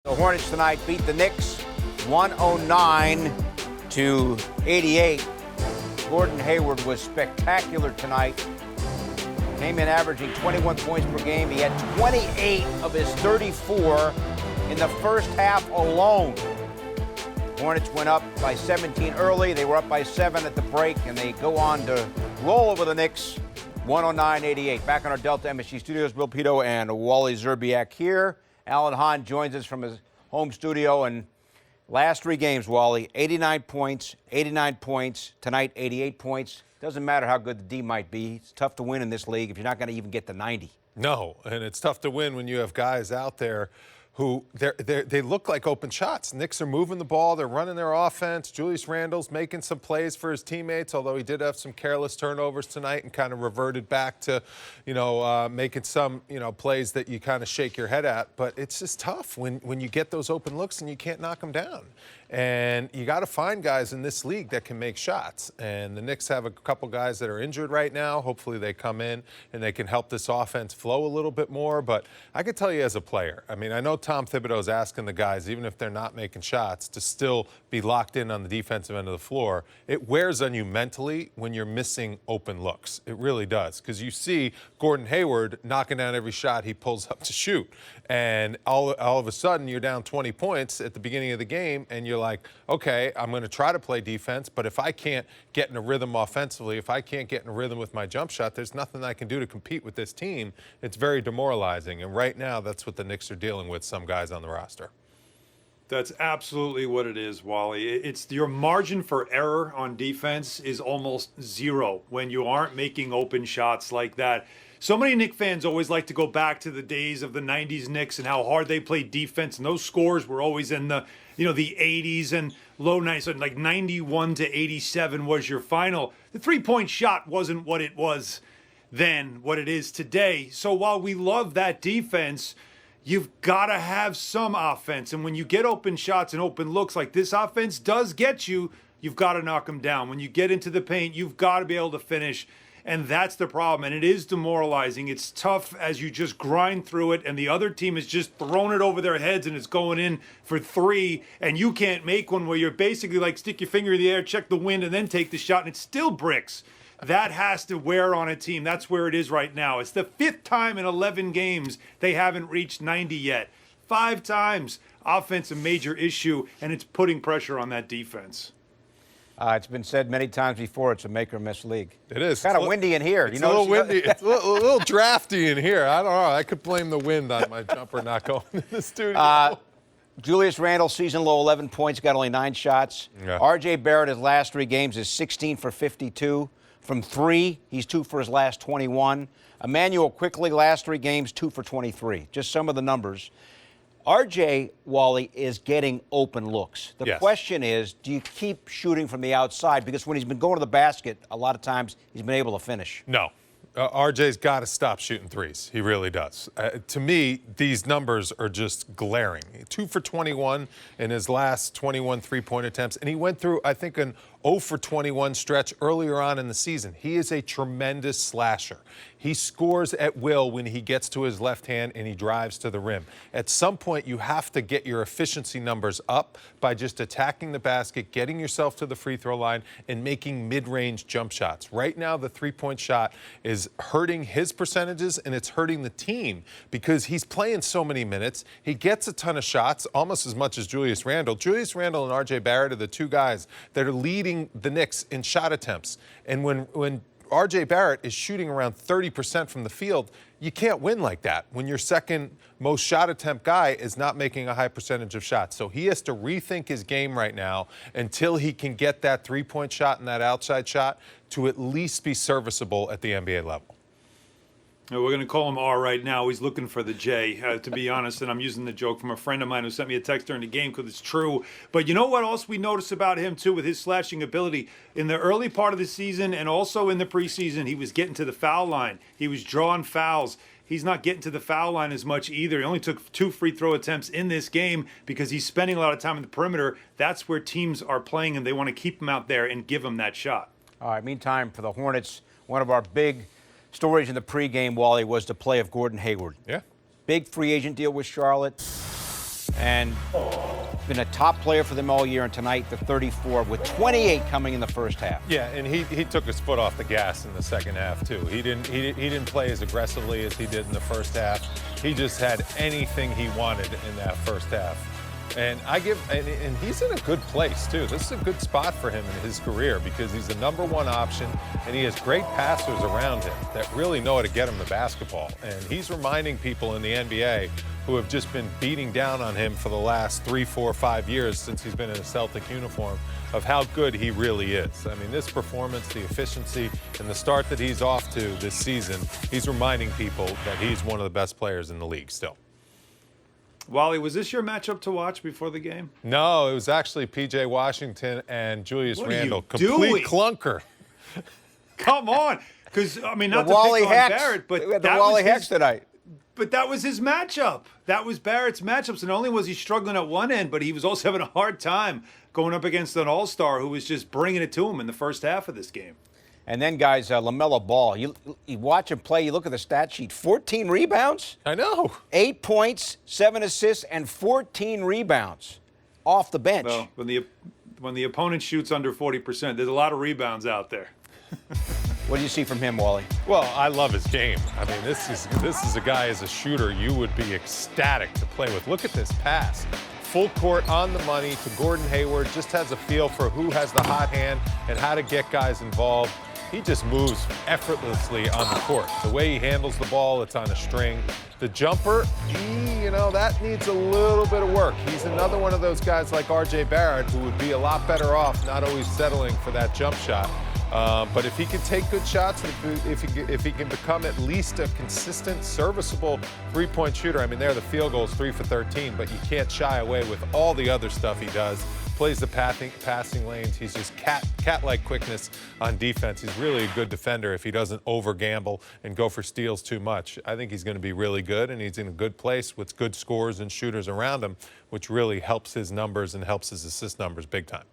The Hornets tonight beat the Knicks 109-88. Gordon Hayward was spectacular tonight. Came in averaging 21 points per game. He had 28 of his 34 in the first half alone. Hornets went up by 17 early. They were up by 7 at the break, and they go on to roll over the Knicks 109-88. Back on our Delta MSG studios, Bill Pito and Wally Zerbiak here. Alan Hahn joins us from his home studio. And last 3 games, Wally, 89 points. Tonight, 88 points. Doesn't matter how good the D might be. It's tough to win in this league if you're not going to even get to 90. No, and it's tough to win when you have guys out there who they look like open shots. Knicks are moving the ball. They're running their offense. Julius Randle's making some plays for his teammates, although he did have some careless turnovers tonight and kind of reverted back to, making some, plays that you kind of shake your head at. But it's just tough when you get those open looks and you can't knock them down. And you got to find guys in this league that can make shots. And the Knicks have a couple guys that are injured right now. Hopefully they come in and they can help this offense flow a little bit more. But I can tell you as a player, I know Tom Thibodeau's asking the guys, even if they're not making shots, to still be locked in on the defensive end of the floor. It wears on you mentally when you're missing open looks. It really does. Because you see Gordon Hayward knocking down every shot he pulls up to shoot. And all of a sudden, you're down 20 points at the beginning of the game, and you're like, okay, I'm going to try to play defense, but if I can't get in a rhythm offensively, if I can't get in a rhythm with my jump shot, there's nothing I can do to compete with this team. It's very demoralizing, and right now, that's what the Knicks are dealing with, some guys on the roster. That's absolutely what it is, Wally. It's your margin for error on defense is almost zero when you aren't making open shots like that. So many Knicks fans always like to go back to the days of the 90s Knicks and how hard they played defense, and those scores were always in the, the 80s and low 90s, so like 91-87 was your final. The three-point shot wasn't what it was then, what it is today. So while we love that defense, you've got to have some offense, and when you get open shots and open looks like this offense does get you, you've got to knock them down. When you get into the paint, you've got to be able to finish. And that's the problem, and it is demoralizing. It's tough as you just grind through it, and the other team is just throwing it over their heads, and it's going in for 3, and you can't make one where you're basically like stick your finger in the air, check the wind, and then take the shot, and it's still bricks. That has to wear on a team. That's where it is right now. It's the 5th time in 11 games they haven't reached 90 yet. 5 times. Offense a major issue, and it's putting pressure on that defense. It's been said many times before, it's a make or miss league. It is. It's kind of windy in here. It's a little windy. It's a little drafty in here. I don't know. I could blame the wind on my jumper not going in the studio. Julius Randle, season low 11 points, got only 9 shots. Yeah. RJ Barrett, his last 3 games is 16 for 52. From 3, he's 2 for his last 21. Emmanuel Quickly, last 3 games, 2 for 23. Just some of the numbers. RJ, Wally, is getting open looks. The question is, do you keep shooting from the outside? Because when he's been going to the basket, a lot of times he's been able to finish. No. RJ's got to stop shooting threes. He really does. To me, these numbers are just glaring. 2 for 21 in his last 21 three-point attempts. And he went through, I think, an 0 for 21 stretch earlier on in the season. He is a tremendous slasher. He scores at will when he gets to his left hand and he drives to the rim. At some point, you have to get your efficiency numbers up by just attacking the basket, getting yourself to the free throw line, and making mid-range jump shots. Right now, the three-point shot is hurting his percentages, and it's hurting the team because he's playing so many minutes. He gets a ton of shots, almost as much as Julius Randle. Julius Randle and RJ Barrett are the 2 guys that are leading the Knicks in shot attempts. And when RJ Barrett is shooting around 30% from the field, you can't win like that when your second most shot attempt guy is not making a high percentage of shots. So he has to rethink his game right now until he can get that three-point shot and that outside shot to at least be serviceable at the NBA level. We're going to call him R right now. He's looking for the J, to be honest, and I'm using the joke from a friend of mine who sent me a text during the game because it's true. But you know what else we noticed about him, too, with his slashing ability? In the early part of the season and also in the preseason, he was getting to the foul line. He was drawing fouls. He's not getting to the foul line as much either. He only took 2 free throw attempts in this game because he's spending a lot of time in the perimeter. That's where teams are playing, and they want to keep him out there and give him that shot. All right, meantime, for the Hornets, one of our big stories in the pregame, Wally, was the play of Gordon Hayward. Yeah. Big free agent deal with Charlotte. and been a top player for them all year, and tonight the 34 with 28 coming in the first half. Yeah, and he took his foot off the gas in the second half too. He didn't play as aggressively as he did in the first half. He just had anything he wanted in that first half. And and he's in a good place too. This is a good spot for him in his career because he's the #1 option, and he has great passers around him that really know how to get him the basketball. And he's reminding people in the NBA who have just been beating down on him for the last 3, 4, 5 years since he's been in a Celtic uniform of how good he really is. I mean, this performance, the efficiency, and the start that he's off to this season, he's reminding people that he's one of the best players in the league still. Wally, was this your matchup to watch before the game? No, it was actually P.J. Washington and Julius Randle. Complete clunker. Come on. Because, I mean, not The to Wally pick on Hex. Barrett, but We had the that Wally was Hex tonight. But that was his matchup. That was Barrett's matchup. So not only was he struggling at one end, but he was also having a hard time going up against an all-star who was just bringing it to him in the first half of this game. And then, guys, LaMelo Ball, you watch him play, you look at the stat sheet, 14 rebounds. I know. 8 points, 7 assists, and 14 rebounds off the bench. Well, when the opponent shoots under 40%, there's a lot of rebounds out there. What do you see from him, Wally? Well, I love his game. I mean, this is a guy as a shooter you would be ecstatic to play with. Look at this pass. Full court on the money to Gordon Hayward. Just has a feel for who has the hot hand and how to get guys involved. He just moves effortlessly on the court. The way he handles the ball, it's on a string. The jumper, that needs a little bit of work. He's another one of those guys like R.J. Barrett who would be a lot better off not always settling for that jump shot. But if he can take good shots, if he can become at least a consistent, serviceable three-point shooter, I mean, there the field goal is 3 for 13, but you can't shy away with all the other stuff he does. Plays the passing lanes. He's just cat-like quickness on defense. He's really a good defender if he doesn't over-gamble and go for steals too much. I think he's going to be really good, and he's in a good place with good scorers and shooters around him, which really helps his numbers and helps his assist numbers big time.